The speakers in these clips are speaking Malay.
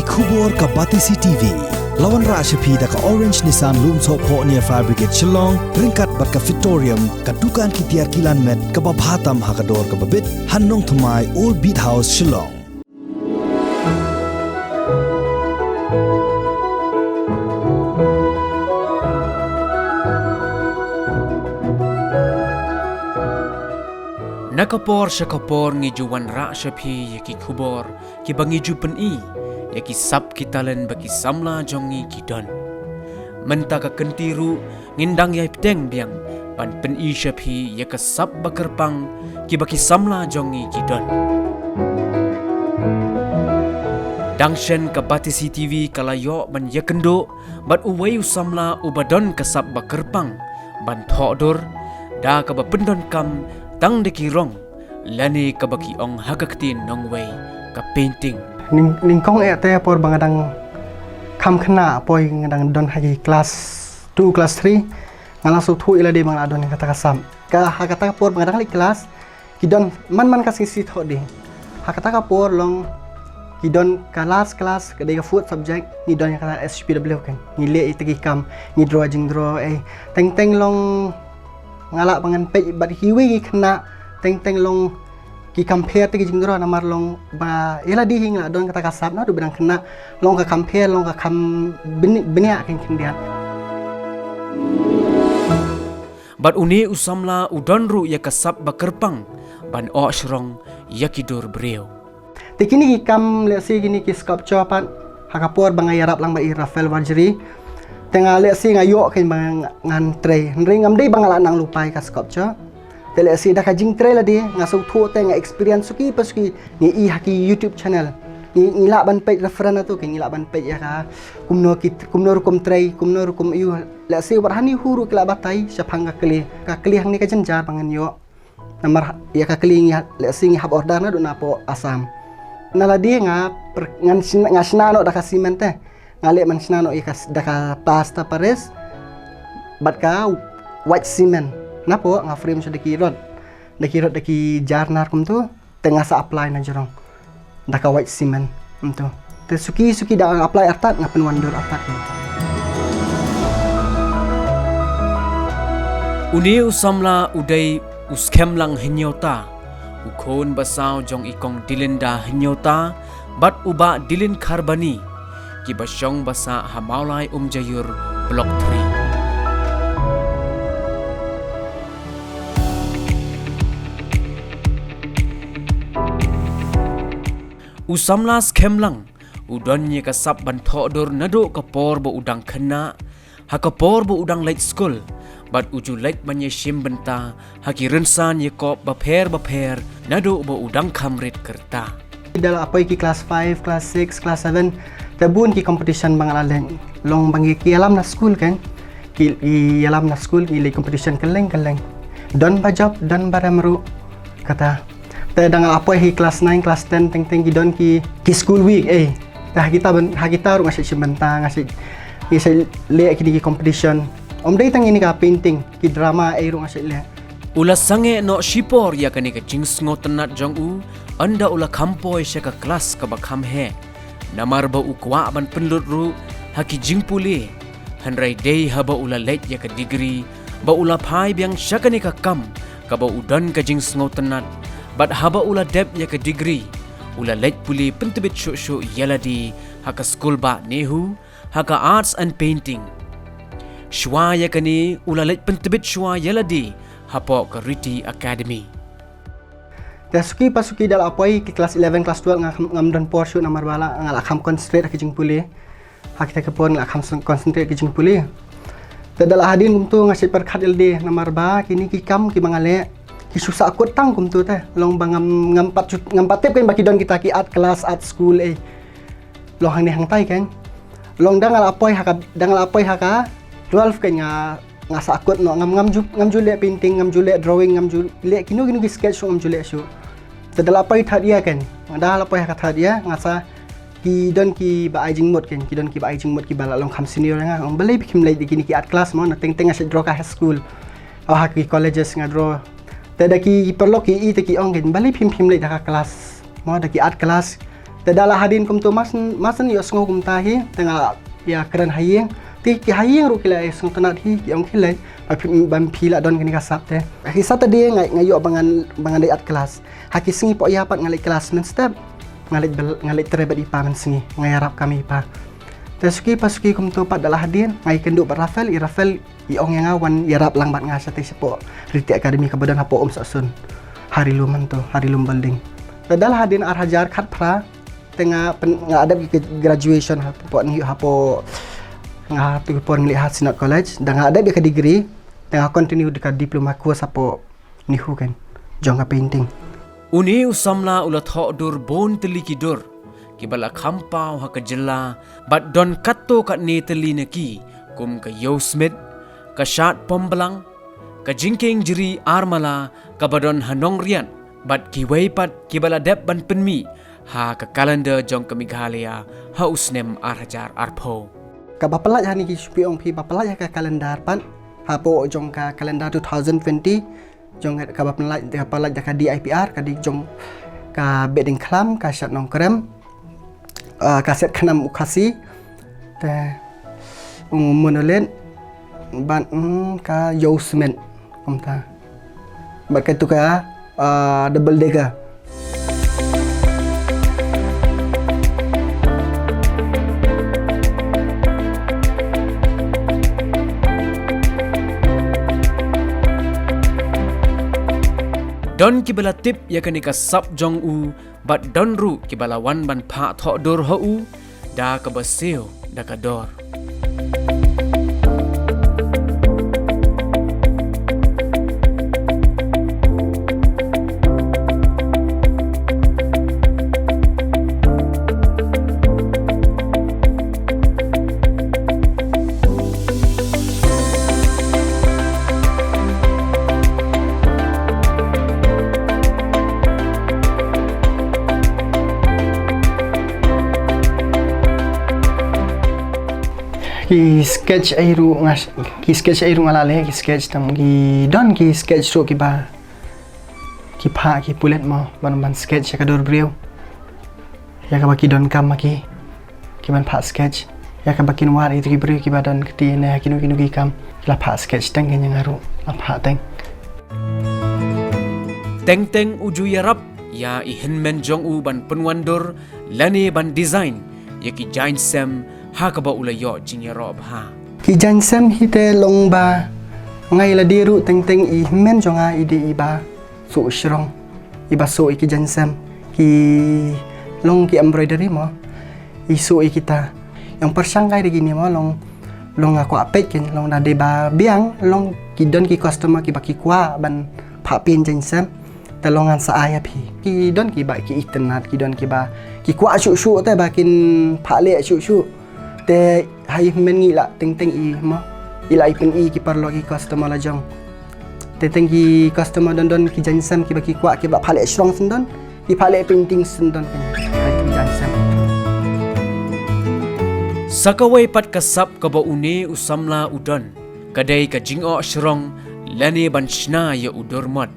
Kubor ka Batisi TV. Lawan Rashapi da ka Orange Nissan Loom So Po near Fire Brigade Shillong, ringkat bat ka Victorium, ka Dukan ki Tiar Kilan Met, ka Babhatam Hakador ka Babit, Hannong Thumai Old Beat House Shillong. Nakapor syakapor ngijuan Rashapi yaki Kubor, ki bangiju pen-i, yaki sab kitalen bagi samla jongi kidon. Mentaka kentiru ngindang yai pteng biang pan pen-i Shapi yaka sab bakerpang ki bagi samla jongi kidon. Dangshen ka Batisi TV kalayo ban yakendo bat uwei samla ubadon ka sab bakerpang ban thodor da ka bapendon kam tang de kirong lani ka baki ong hagaktin nongwei ka painting ning kong te por bangadang kam khna poi ngadang don hagi class 2 class 3 ngala su thu ila de bang adon kata kasam ka hakata por bangadang li class kidon man ka sisi tho de hakata ka por long kidon kelas ke de food subject ni don kata SPW kan ni le itagi kam ni draw teng long ngala pangan pe bat hiwi khna teng long ki compare tegi jingro namar long ba ela di hingla don kata kasap na do bedang khna long ka compare long ka kam benia ken dia bat uni usamla udonru ya kasap bakerpang ban o shrong yakidur breu tekini ki kam le si gini ki sculpture pan hakapor bangayarap lang ba i Rafael Wajri tengah lihat si ngayok kan bang ngantre ring amdei bang ala nang lupai ka sculpture te lihat si dah kajing tray lah dia ngasuk thu tengah experience suki pasuki ni i haki YouTube channel ni la ban page reference tu kan ni la ban page ya ka kumno rukum tray kumno rukum iu lihat si warhani huru kala batai syapang ka keli hang ni ka jenjar bangan yo namar ya ka keli ni lihat si hab order na do napo asam nala dia ngasina no dah kasimen teh ngale man sinano ikas daka pasta pares bat ka white cement napo nga frame sa daki jarnar kum tu tengah sa apply na jorong daka white cement to te suki da apply artat ngapen wonder artat uni usamla udai uskem lang hinyota ukon basau jong ikong dilinda hinyota bat uba dilin karbani ki basyong basa hamaulai jayur blok 3 usamla skemlang udonnya kasap ban thodor nado kapor bo udang khna hakapor bo udang late school bat uju late banye shim benta haki rensan yakop baper nado bo udang kamrit kerta dalam apa ki kelas 5 kelas 6 kelas 7 tabun ki competition bang alalen long bangi ki alam na school kan ki alam na school ki le competition keleng don bajab don baramru kata te dang apa hi kelas 9 kelas 10 teng ki don ki school week dah kita ru ngasih sebentar ngasih le ki competition dei tang ini ka painting ki drama ru ngasih le ulas sange no shipor ya kani ka jings ngotenat jong u anda ula kampoi syaka kelas ka bakham he namar ba ukwa ban penlut ru haki jingpuli hanrai dei haba ula let ya ka degree ba ula phai biang syaka ni ka kam ka ba udan ka jing sngotenat bat haba ula dep ya ka degree ula let puli pentebit shu yaladi haka school ba nehu haka arts and painting shwa ya kani ula let pentebit shwa yaladi hapo ka Riti Academy pasuki dal apoi ki kelas 11 kelas 12 ngam dan porshoot namar bala ngala kham concentrate ki jing puli hakita ke pon ngala kham concentrate ki jing puli tadal hadin kum tu ngasih perkhat LD namar ba kini ki kam ki mangale ki susah akut tang kum tu teh long bangam ngampat tip kan baki don kita ki art class art school long hang ni hang tai kan long dangal apoi haka 12 kan ngasa akut no ngam jule painting ngam jule drawing ngam jule kinu ki sketch ngam jule shu tadal apai that dia kan dah apai haka that dia ngasa ki don ki ba ajing mot kan ki don ki ba ajing mot ki bala long kham senior nga ong balai bikim lai dikini ki art class mo na teng asa draw ka high school haki colleges nga draw tada ki perlo ki i te ki ong kan balai phim lai da ka class mo da ki art class Tadalah hadin kum tu masan yo sngo kum tahi tengah ya keren hayeng ti ki hayeng ru kila sngo tanat hi yang kila bam pila don kini kasap te kisah tadi ngayo bangan diat kelas haki singi po ya pat ngalik kelas men step ngalik terebat ipa men singi ngayarap kami ipa tesuki pasuki kum tu pat dalah hadin ngai kenduk Rafael i ong yang awan yarap lang bat ngasa te sepo riti akademi kabadan hapo sasun hari luman tu hari lum building dalah hadin hajar khat pra tengah ada graduation hapo tu pon lihat Sinat College dan ada ke degree tengah continue dekat diploma course hapo nihu kan jonga painting uni usamla ula dur bon telikidur kibala kampau ha kejela bat don katto kat ne teli neki kum ka Yosmith ka shat pombelang ka jingking jeri armala ka badon hanong rian bat kiwei pat kibala dep ban penmi ha ka kalender jong ka Meghalaya ha usnem arhajar arpo ka bapelat hani ki supi ong pi bapelat ka kalendar pan hapo jong ka kalendar 2020 jong ka bapelat ka DIPR ka di jong ka bedding klam ka shat nong krem ka set kanam ukasi te monolen ban ka Yosmith kumta bat ka tu ka double decker don kibala tip ya kani ka sap jong u bat don ru kibala wan ban pha tho dor ho u da ka baseo da ka dor ki sketch airu ngalale ki sketch tam ki don ki sketch ro ki ba ki pha ki pulet mo ban sketch ya ka dor breu ya ka baki don kam ki ban pha sketch ya ka bakin war itu ki breu ki ba don kti ne kinu ki kam la pha sketch teng yang aru la pha teng uju yarap ya i hinmen jong u ban penwandur lani ban design ya ki giant sem ha ka ba ula yo jing rob ha ki jansem hite long ba ngai la diru teng i men jonga ide iba su shrong iba so ki jansem ki long ki embroidery mo isu kita yang persangkai di gini mo long aku apet kin long da de ba biang long ki don ki customer ki ba ki kwa ban pha pin jansem talongan sa aya pi ki don ki ba ki itnat ki don ki ba ki kwa shu te ba kin pha le shu te hai men ngi la teng i ma ila ipin i ki parlo ki customer la jong te teng ki customer don ki jansam ki ba ki kwa ki ba phale strong sendon ki phale painting sendon kan ki jansam sakawai pat kasap ka ba une usamla udon kadai ka jingo shrong lani ban shna ya udormat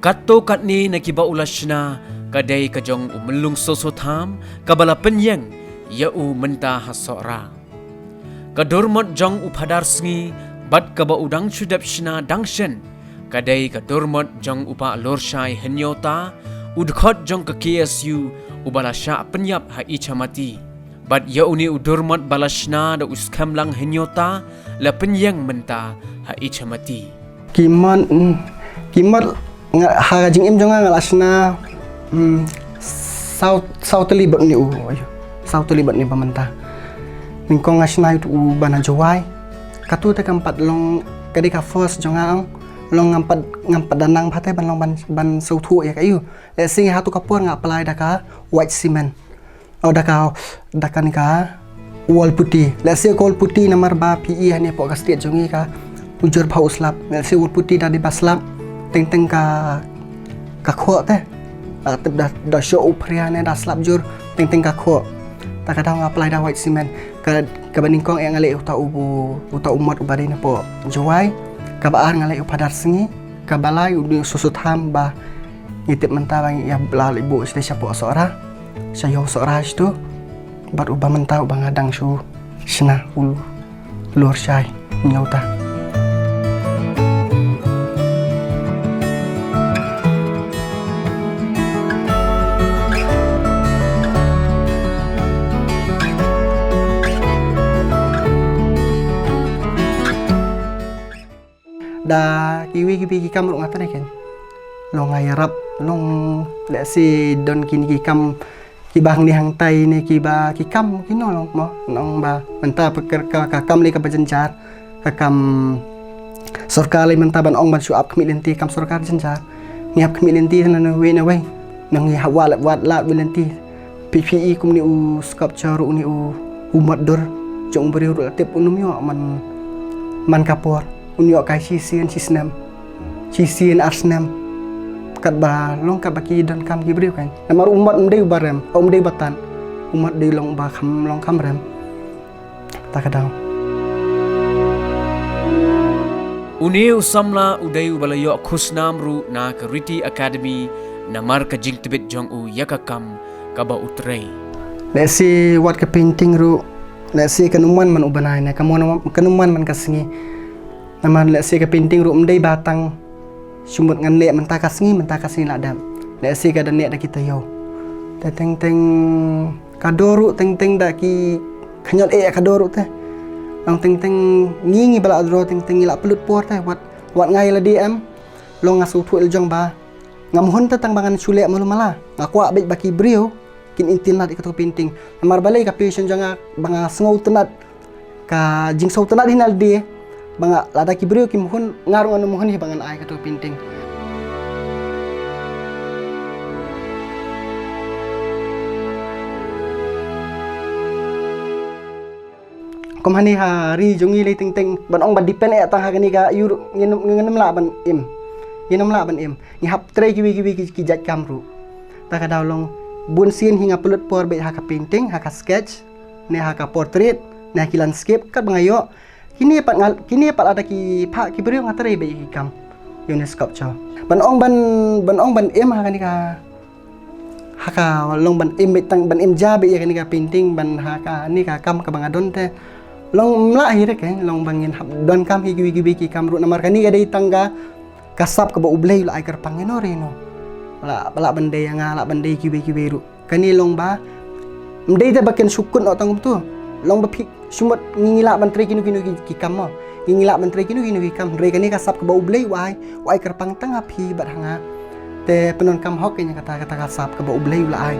katto katni na ki ba ulashna kadai ka jong umlung soso tham kabala penyang ya u menta hasora kadormot jong upadar sngi bat kaba udang sudap shina dangshen kadai kadormot jong upa lorshai henyota udkhot jong ke KSU ubala sha penyap ha ichamati bat ya uni udormot balashna da uskamlang henyota la penyang menta ha ichamati kimot ha jing im jonga ngalasna south libet ni u sau terlibat ni pemerintah ningkong ngasna itu bana jawai katu te kampat long kadika first jongang long ngampat danang phate ban long ban sautu ya kayu le sing hatu kapur nga apply daka white cement daka nika wall putih le se wall putih nomor ba PE hanya pok state jongi ka ujur phau slap le se wall putih dari baslap teng ka kho te da show upriane da slap jur teng ka kho tak kadang apply dah white cement ke beningkong yang ngalek uta umat ubari na po jawai ka baar ngalek upadar sengi ka balai udu susut ham ba ngitip mentah bang ya belal ibu sede siapa seorang Saya sok raj tu. Bat ubah mentau bang adang su. Sena ulu. Luar syai. Nyauta. Da kiwi kikam ruk ngata kan. Long ayarap long lek si don kini kikam kibang ni hang tai ni kiba kikam kino long mo nong ba menta peker kakam li ka bajenjar kakam sorkar li menta ban ong ban suap kmi lenti kam sorkar jenjar niap kmi lenti na we na we nang ya wat lat we lenti PPE kum ni u sculpture ni u umat dor jong beri ru tip unum yo man kapor unyo kai sisien sisnam sisien arsnam kat ba long kat baki dan kam gibriu kan namar umat mdei barem mdei batan umat dei long ba kham long kham rem ta kadang Uni usamla udai ubalayo khusnam ru na ka Riti Academy namar ka jing tibet jong u yakakam kaba utrei lesi wat ka painting ru lesi kanuman man ubanai na kanuman man kasingi namar lesi ka painting ru mdei batang sumut ngan lek mentah kasni ladam lek si kada nek dak kita yo teng kadoru teng dak ki khanyol kadoru teh long teng ngingi bala adro teng ila pelut por teh wat ngai la DM long ngasu thu iljong ba ngamhon teh tang bangan sulek malu mala ngaku abek baki brio kin intin lat ikatu painting namar balai ka passion janga banga sngau tenat ka jingsau tenat hinal di banga lada kibrio ki mohon ngarung anu mohon hi bangan ai katu painting kom hani hari jongi le ting ban ong ban depend tang ha kani ka yur ngenem la ban im ni hap tre ki jat kamru ta ka dawlong bun sin hinga pelut por be ha ka painting ha ka sketch ne ha ka portrait ne ki landscape kat bangayo kini pat ada ki pak ki beriu ngatare be ki kam yone sculpture ban ong ban em ha kani ka haka long ban em tang ban em ja be ya kani ka painting ban haka ni ka kam ka bangadon te long mla hi re ke long bangin hab don kam hi ki kam ru namar kani ga dei tangga kasap ka ba ublei la ai kar pangeno reno la bandai nga la bandai ki beru kani long ba mdei te baken sukun o tangum tu long ba phik sumot ngingila bantri kinu ki kam mo ngingila bantri kinu ki kam re kani kasap ka ba ublei wai kar pang tang api bat hanga te penon kam hok nya kata kasap ka ba ublei la ai